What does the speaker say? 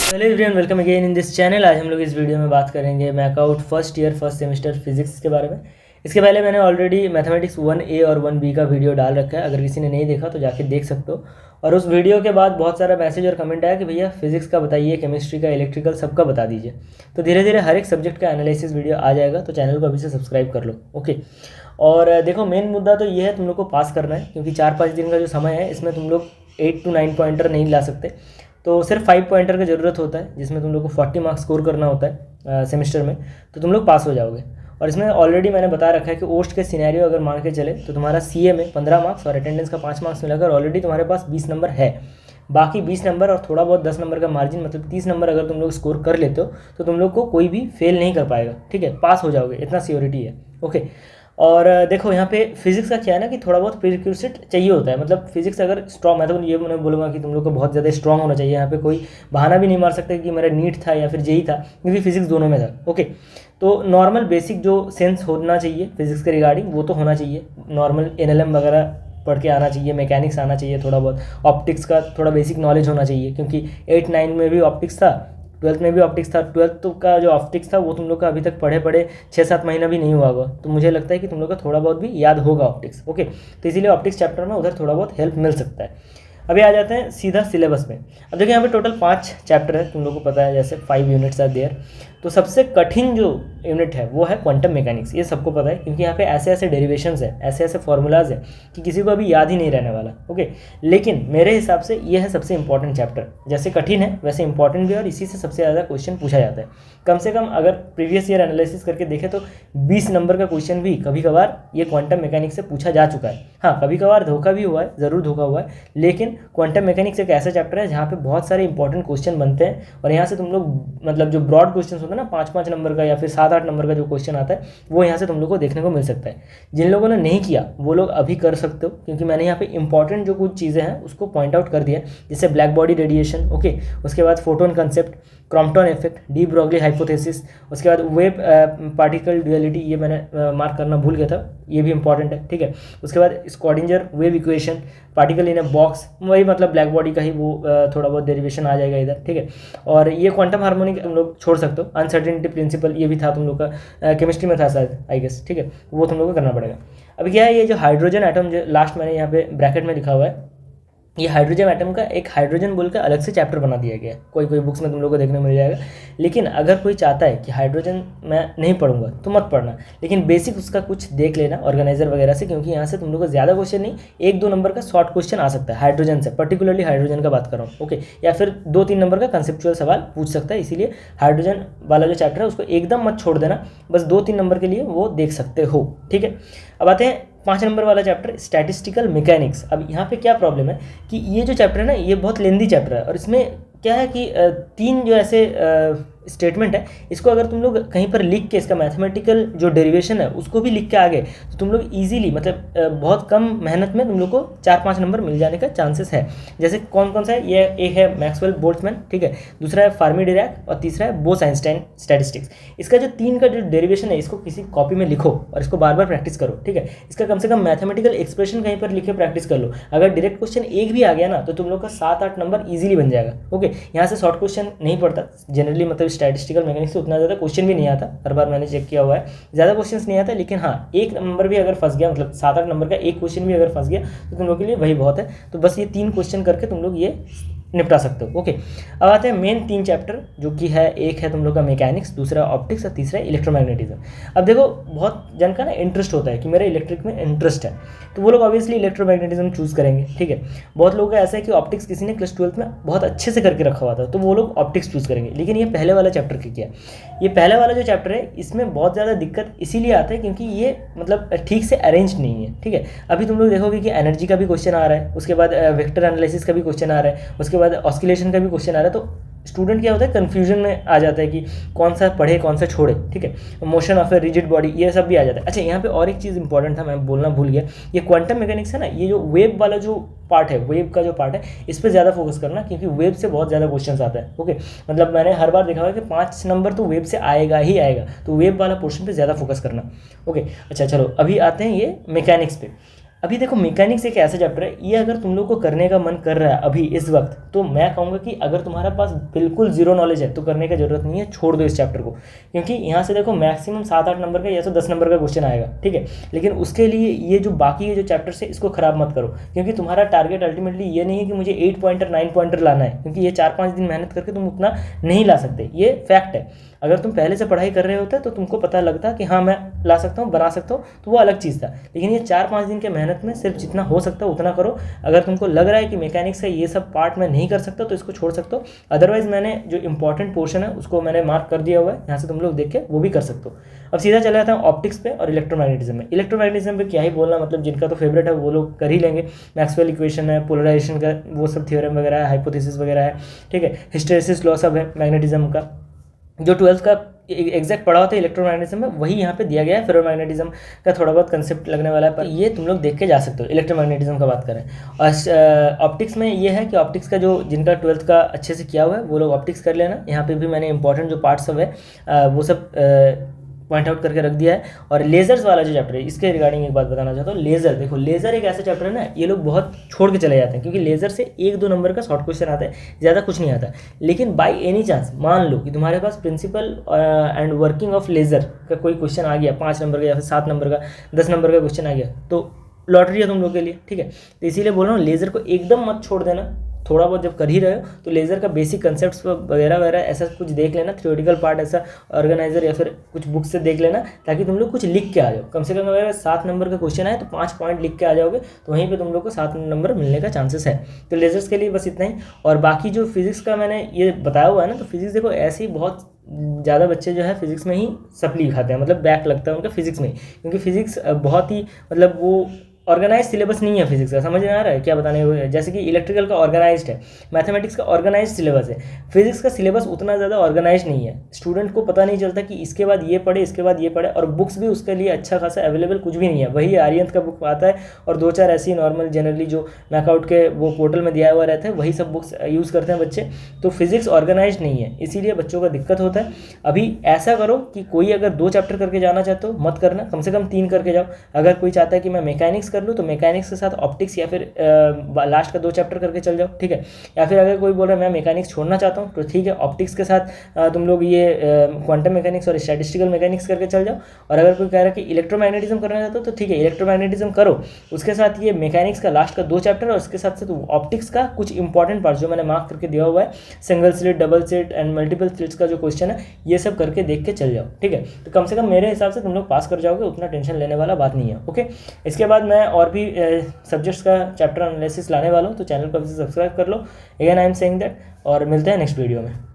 Hello everyone, welcome again in this channel. आज हम लोग इस वीडियो में बात करेंगे MAKAUT first year first semester physics के बारे में। इसके पहले मैंने ऑलरेडी मैथमेटिक्स 1A और 1B का वीडियो डाल रखा है, अगर किसी ने नहीं देखा तो जाके देख सकते हो। और उस वीडियो के बाद बहुत सारा मैसेज और कमेंट आया कि भैया फिजिक्स का बताइए, केमिस्ट्री का, इलेक्ट्रिकल, सबका बता दीजिए। तो धीरे धीरे हर एक सब्जेक्ट का एनालिसिस वीडियो आ जाएगा, तो चैनल को अभी से सब्सक्राइब कर लो। ओके, और देखो मेन मुद्दा तो ये है, तुम लोग को पास करना है, क्योंकि 4-5 दिन का जो समय है इसमें तुम लोग 8 to 9 पॉइंटर नहीं ला सकते। तो सिर्फ 5 पॉइंटर की ज़रूरत होता है, जिसमें तुम लोग को 40 मार्क्स स्कोर करना होता है सेमेस्टर में, तो तुम लोग पास हो जाओगे। और इसमें ऑलरेडी मैंने बता रखा है कि ओस्ट के सिनेरियो अगर मान के चले तो तुम्हारा सीए में 15 मार्क्स और अटेंडेंस का 5 मार्क्स मिलाकर ऑलरेडी तुम्हारे पास 20 नंबर है। बाकी 20 नंबर और थोड़ा बहुत 10 नंबर का मार्जिन, मतलब 30 नंबर अगर तुम लोग स्कोर कर लेते हो तो तुम लोग को कोई भी फेल नहीं कर पाएगा। ठीक है, पास हो जाओगे, इतना सियोरिटी है। ओके, और देखो यहाँ पे फिजिक्स का क्या है ना कि थोड़ा बहुत प्रीरिक्विजिट चाहिए होता है। मतलब फिजिक्स अगर स्ट्रॉन्ग, मैं तो ये मैं बोलूँगा कि तुम लोग को बहुत ज़्यादा स्ट्रॉन्ग होना चाहिए। यहाँ पे कोई बहाना भी नहीं मार सकते कि मेरा नीट था या फिर जेई था, क्योंकि फिजिक्स दोनों में था। ओके, तो नॉर्मल बेसिक जो सेंस होना चाहिए फिजिक्स के रिगार्डिंग वो तो होना चाहिए। नॉर्मल एनएलएम वगैरह पढ़ के आना चाहिए, मैकेनिक्स आना चाहिए, थोड़ा बहुत ऑप्टिक्स का थोड़ा बेसिक नॉलेज होना चाहिए, क्योंकि 8-9 में भी ऑप्टिक्स था, 12th में भी ऑप्टिक्स था। 12th का जो ऑप्टिक्स था वो तुम लोग का अभी तक पढ़े 6-7 महीना भी नहीं हुआ होगा, तो मुझे लगता है कि तुम लोग का थोड़ा बहुत भी याद होगा ऑप्टिक्स। ओके, तो इसीलिए ऑप्टिक्स चैप्टर में उधर थोड़ा बहुत हेल्प मिल सकता है। अभी आ जाते हैं सीधा सिलेबस में। अब देखिए यहाँ पे टोटल 5 चैप्टर है, तुम लोग को पता है, जैसे 5 यूनिट्स आर देयर। तो सबसे कठिन जो यूनिट है वो है क्वांटम मैकेनिक्स। ये सबको पता है, क्योंकि यहाँ पे ऐसे ऐसे डेरिवेशंस है, ऐसे ऐसे फॉर्मूलाज है कि किसी को अभी याद ही नहीं रहने वाला। ओके, लेकिन मेरे हिसाब से ये है सबसे इंपॉर्टेंट चैप्टर। जैसे कठिन है वैसे इंपॉर्टेंट भी है, और इसी से सबसे ज़्यादा क्वेश्चन पूछा जाता है। कम से कम अगर प्रीवियस ईयर एनालिसिस करके देखें तो 20 नंबर का क्वेश्चन भी कभी कभार ये क्वांटम मैकेनिक्स से पूछा जा चुका है। हाँ, कभी कभार धोखा भी हुआ है, ज़रूर धोखा हुआ है, लेकिन क्वांटम मैकेनिक्स एक ऐसा चैप्टर है जहाँ पे बहुत सारे इंपॉर्टेंट क्वेश्चन बनते हैं। और यहाँ से तुम लोग, मतलब जो ब्रॉड क्वेश्चन होते हैं ना, 5-5 नंबर का या फिर 7-8 नंबर का जो क्वेश्चन आता है वो यहाँ से तुम लोग को देखने को मिल सकता है। जिन लोगों ने नहीं किया वो लोग अभी कर सकते हो, क्योंकि मैंने यहाँ पे इंपॉर्टेंट जो कुछ चीज़ें हैं उसको पॉइंट आउट कर दिया, जैसे ब्लैक बॉडी रेडिएशन। ओके, उसके बाद photon concept, Crompton effect, de Broglie hypothesis, उसके बाद वेव पार्टिकल ड्यूअलिटी, ये मैंने मार्क करना भूल गया था, ये भी इंपॉर्टेंट है। ठीक है, उसके बाद Schrodinger wave equation, particle in a box, वही मतलब ब्लैक बॉडी का ही वो थोड़ा बहुत डेरिवेशन आ जाएगा इधर। ठीक है, और ये क्वांटम हार्मोनिक तुम लोग छोड़ सकते हो। अनसर्टेनिटी प्रिंसिपल ये भी था तुम लोग का, केमिस्ट्री में था शायद, आई गेस। ठीक है, वो तुम लोग को करना पड़ेगा। अभी क्या है, ये जो हाइड्रोजन एटम जो लास्ट मैंने यहाँ पे ब्रैकेट में लिखा हुआ है, ये हाइड्रोजन एटम का एक हाइड्रोजन बोल के अलग से चैप्टर बना दिया गया है। कोई कोई बुक्स में तुम लोग को देखने मिल जाएगा। लेकिन अगर कोई चाहता है कि हाइड्रोजन मैं नहीं पढ़ूंगा तो मत पढ़ना, लेकिन बेसिक उसका कुछ देख लेना ऑर्गेनाइजर वगैरह से, क्योंकि यहाँ से तुम लोग को ज़्यादा क्वेश्चन नहीं, 1-2 नंबर का शॉर्ट क्वेश्चन आ सकता है हाइड्रोजन से, पर्टिकुलरली हाइड्रोजन का बात कर रहा हूँ। ओके, या फिर 2-3 नंबर का कंसेप्चुअल सवाल पूछ सकता है, इसीलिए हाइड्रोजन वाला जो चैप्टर है उसको एकदम मत छोड़ देना, बस 2-3 नंबर के लिए वो देख सकते हो। ठीक है, अब आते हैं 5 नंबर वाला चैप्टर, स्टैटिस्टिकल मैकेनिक्स। अब यहाँ पे क्या प्रॉब्लम है कि ये जो चैप्टर है ना, ये बहुत लेंदी चैप्टर है, और इसमें क्या है कि 3 जो ऐसे स्टेटमेंट है, इसको अगर तुम लोग कहीं पर लिख के इसका मैथमेटिकल जो डेरिवेशन है उसको भी लिख के आगे, तो तुम लोग इजीली, मतलब बहुत कम मेहनत में तुम लोग को 4-5 नंबर मिल जाने का चांसेस है। जैसे कौन कौन सा है, ये एक है मैक्सवेल बोल्ट्जमैन, ठीक है, दूसरा है फर्मी डिराक, और तीसरा है बोस-आइंस्टाइन स्टैटिस्टिक्स। इसका जो 3 का जो डेरिवेशन है, इसको किसी कॉपी में लिखो और इसको बार बार प्रैक्टिस करो। ठीक है, इसका कम से कम मैथमेटिकल एक्सप्रेशन कहीं पर लिख के प्रैक्टिस कर लो। अगर डायरेक्ट क्वेश्चन एक भी आ गया ना तो तुम लोग का 7-8 नंबर ईजिली बन जाएगा। ओके, यहाँ से शॉर्ट क्वेश्चन नहीं पड़ता जनरली, मतलब स्टैटिस्टिकल मैकेनिक्स से उतना ज़्यादा क्वेश्चन भी नहीं आता, हर बार मैंने चेक किया हुआ है, ज़्यादा क्वेश्चंस नहीं आता। लेकिन हाँ, एक नंबर भी अगर फंस गया, मतलब 7-8 नंबर का एक क्वेश्चन भी अगर फंस गया तो तुम लोग के लिए वही बहुत है। तो बस ये 3 क्वेश्चन करके तुम लोग ये निपटा सकते हो। ओके, अब आते हैं मेन 3 चैप्टर, जो कि है, एक है तुम लोग का मैकेनिक्स, दूसरा ऑप्टिक्स और तीसरा इलेक्ट्रोमैग्नेटिज्म। अब देखो बहुत जन का ना इंटरेस्ट होता है कि मेरा इलेक्ट्रिक में इंटरेस्ट है, तो वो लोग ऑब्वियसली इलेक्ट्रोमैग्नेटिज्म चूज़ करेंगे। ठीक है, बहुत लोगों का ऐसा है कि ऑप्टिक्स किसी ने क्लास 12th में बहुत अच्छे से करके रखा हुआ था, तो वो लोग ऑप्टिक्स चूज़ करेंगे। लेकिन ये पहले वाला चैप्टर क्या है, ये पहले वाला जो चैप्टर है इसमें बहुत ज़्यादा दिक्कत इसीलिए आता है क्योंकि ये मतलब ठीक से अरेंज नहीं है। ठीक है, अभी तुम लोग देखोगे कि एनर्जी का भी क्वेश्चन आ रहा है, उसके बाद वेक्टर एनालिसिस का भी क्वेश्चन आ रहा है, उसके बाद ऑस्किलेशन का भी क्वेश्चन आ रहा है। तो स्टूडेंट क्या होता है, कन्फ्यूजन में आ जाता है कि कौन सा पढ़े कौन सा छोड़े। ठीक है, motion of a rigid body, ये सब भी आ जाता है। अच्छा, यहाँ पे और एक चीज़ इंपॉर्टेंट था, मैं बोलना भूल गया, ये क्वांटम मैकेनिक्स है ना, ये जो वेव वाला जो पार्ट है, वेव का जो पार्ट है, इस पर ज़्यादा फोकस करना, क्योंकि वेव से बहुत ज़्यादा क्वेश्चन आता है। ओके, मतलब मैंने हर बार देखा हुआ कि 5 नंबर तो वेव से आएगा ही आएगा, तो वेव वाला पोर्शन पे ज़्यादा फोकस करना। ओके, अच्छा चलो अभी आते हैं ये मैकेनिक्स पे। अभी देखो मैकेनिक्स एक ऐसा चैप्टर है, ये अगर तुम लोग को करने का मन कर रहा है अभी इस वक्त, तो मैं कहूँगा कि अगर तुम्हारा पास बिल्कुल जीरो नॉलेज है तो करने की जरूरत नहीं है, छोड़ दो इस चैप्टर को। क्योंकि यहाँ से देखो मैक्सिमम 7-8 नंबर का या तो 10 नंबर का क्वेश्चन आएगा, ठीक है। लेकिन उसके लिए ये जो बाकी के जो चैप्टर्स है इसको खराब मत करो, क्योंकि तुम्हारा टारगेट अल्टीमेटली ये नहीं है कि मुझे 8 पॉइंटर 9 पॉइंटर लाना है, क्योंकि ये 4-5 दिन मेहनत करके तुम उतना नहीं ला सकते, ये फैक्ट है। अगर तुम पहले से पढ़ाई कर रहे होते तो तुमको पता लगता कि हाँ मैं ला सकता हूँ, बना सकता हूँ, तो वो अलग चीज़ था। लेकिन ये 4-5 दिन के मेहनत में सिर्फ जितना हो सकता है उतना करो। अगर तुमको लग रहा है कि मैकेनिक्स का ये सब पार्ट मैं नहीं कर सकता तो इसको छोड़ सकते हो, अदरवाइज मैंने जो इंपॉर्टेंट पोर्शन है उसको मैंने मार्क कर दिया हुआ है, यहाँ से तुम लोग देख के वो भी कर सकते हो। अब सीधा चला जाता हूँ ऑप्टिक्स पे और इलेक्ट्रोमैग्नेटिज्म में। इलेक्ट्रोमैग्नेटिज्म पे क्या ही बोलना, मतलब जिनका तो फेवरेट है वो लोग कर ही लेंगे। मैक्सवेल इक्वेशन है, पोलराइजेशन का वो सब थ्योरम वगैरह है, हाइपोथेसिस वगैरह है, ठीक है। हिस्टेरेसिस लॉ सब है मैग्नेटिज्म का, जो 12th का एग्जैक्ट पढ़ा होता है इलेक्ट्रोमैग्नेटिज्म में वही यहाँ पे दिया गया है। फेरोमैग्नेटिज्म का थोड़ा बहुत कंसेप्ट लगने वाला है, पर ये तुम लोग देख के जा सकते हो। इलेक्ट्रोमैग्नेटिज्म का बात करें और ऑप्टिक्स में ये है कि ऑप्टिक्स का जो जिनका 12th का अच्छे से किया हुआ है वो लोग ऑप्टिक्स कर लेना। यहाँ पे भी मैंने इंपॉर्टेंट जो पार्ट सब है वो सब पॉइंट आउट करके रख दिया है। और लेजर्स वाला जो चैप्टर है इसके रिगार्डिंग एक बात बताना चाहता हूँ। लेज़र, देखो लेज़र एक ऐसा चैप्टर है ना, ये लोग बहुत छोड़ के चले जाते हैं, क्योंकि लेज़र से 1-2 नंबर का शॉर्ट क्वेश्चन आता है, ज़्यादा कुछ नहीं आता। लेकिन बाय एनी चांस मान लो कि तुम्हारे पास principle and working of laser का कोई क्वेश्चन आ गया 5 नंबर का या फिर 7 नंबर का 10 नंबर का क्वेश्चन आ गया, तो लॉटरी है तुम लोग के लिए, ठीक है। तो इसीलिए बोल रहा हूँ लेज़र को एकदम मत छोड़ देना। थोड़ा बहुत जब कर ही रहे हो तो लेज़र का बेसिक कंसेप्ट्स वगैरह वगैरह ऐसा कुछ देख लेना, थ्योरेटिकल पार्ट ऐसा ऑर्गेनाइजर या फिर कुछ बुक से देख लेना, ताकि तुम लोग कुछ लिख के आ जाओ। कम से कम अगर 7 नंबर का क्वेश्चन आए तो 5 पॉइंट लिख के आ जाओगे, तो वहीं पे तुम लोग को 7 नंबर मिलने का चांसेस है। तो लेज़र्स के लिए बस इतना ही। और बाकी जो फिजिक्स का मैंने ये बताया हुआ है ना, तो फिजिक्स देखो ऐसे ही बहुत ज़्यादा बच्चे जो है फिजिक्स में ही सप्ली खाते हैं, मतलब बैक लगता है उनका फिजिक्स में, क्योंकि फिजिक्स बहुत ही मतलब वो ऑर्गेनाइज सिलेबस नहीं है फिजिक्स का। समझ में आ रहा है क्या बताने हुए? जैसे कि इलेक्ट्रिकल का ऑर्गेनाइज्ड है, मैथमेटिक्स का ऑर्गेनाइज्ड सिलेबस है, फिजिक्स का सिलेबस उतना ज़्यादा ऑर्गेनाइज नहीं है। स्टूडेंट को पता नहीं चलता कि इसके बाद ये पढ़े, इसके बाद ये पढ़े, और बुक्स भी उसके लिए अच्छा खासा अवेलेबल कुछ भी नहीं है। वही आर्यंत का बुक आता है और 2-4 ऐसी नॉर्मल जनरली जो मैकआउट के वो पोर्टल में दिया हुआ रहता है वही सब बुक्स यूज़ करते हैं बच्चे। तो फिजिक्स ऑर्गेनाइज नहीं है, इसीलिए बच्चों का दिक्कत होता है। अभी ऐसा करो कि कोई अगर 2 चैप्टर करके जाना चाहते हो मत करना, कम से कम 3 करके जाओ। अगर कोई चाहता है कि मैं मैकेनिक्स कर लूँ तो मैकेनिक्स साथ ऑप्टिक्स या फिर लास्ट का 2 चैप्टर करके चल जाओ, ठीक है। या फिर अगर कोई बोल रहा है मैं मैकेनिक्स छोड़ना चाहता हूँ तो ठीक है, ऑप्टिक्स के साथ तुम लोग ये क्वांटम मैकेनिक्स और स्टैटिस्टिकल मैकेनिक्स करके चल जाओ। और अगर कोई कह रहा है कि इलेक्ट्रोमैग्नेटिज्म करना चाहता हो तो ठीक है, इलेक्ट्रोमैग्नेटिज्म करो, उसके साथ ये मैकेनिक्स का लास्ट का 2 चैप्टर और उसके साथ साथ ऑप्टिक्स का कुछ इंपॉर्टेंट पार्ट जो मैंने मार्क करके दिया हुआ है, single slit, double slit and multiple slits का जो क्वेश्चन है ये सब करके देख के चल जाओ, ठीक है। तो कम से कम मेरे हिसाब से तुम लोग पास कर जाओगे, उतना टेंशन लेने वाला बात नहीं है, ओके। इसके बाद मैं और भी सब्जेक्ट्स का चैप्टर एनालिसिस लाने वाला हूँ, तो चैनल को अभी से सब्सक्राइब कर लो। Again I am saying that, और मिलते हैं नेक्स्ट वीडियो में।